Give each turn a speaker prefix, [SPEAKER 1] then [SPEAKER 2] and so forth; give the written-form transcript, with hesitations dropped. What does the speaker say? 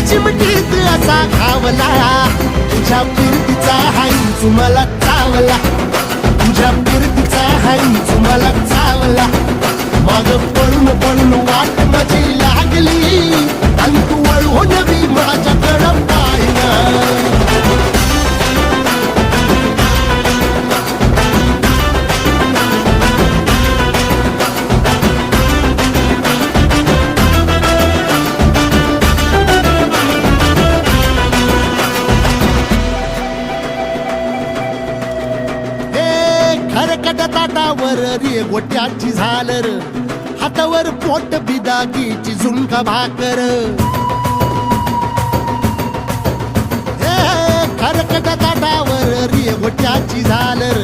[SPEAKER 1] चिमटीत असा घावला, तुझ्या फिरतीचा हाईच मला चावला, तुझ्या फिरतीचा हाईच मला चावला. माग पळून पळून वाट माझी लागली, आणि तू वळून बी माझ्याकडं पाहिना. खरकट ताटावर रे गोट्याची झालर, हातावर पोट बिदागीची झुणका भाकर. खरकट ताटावर रे गोट्याची झालर,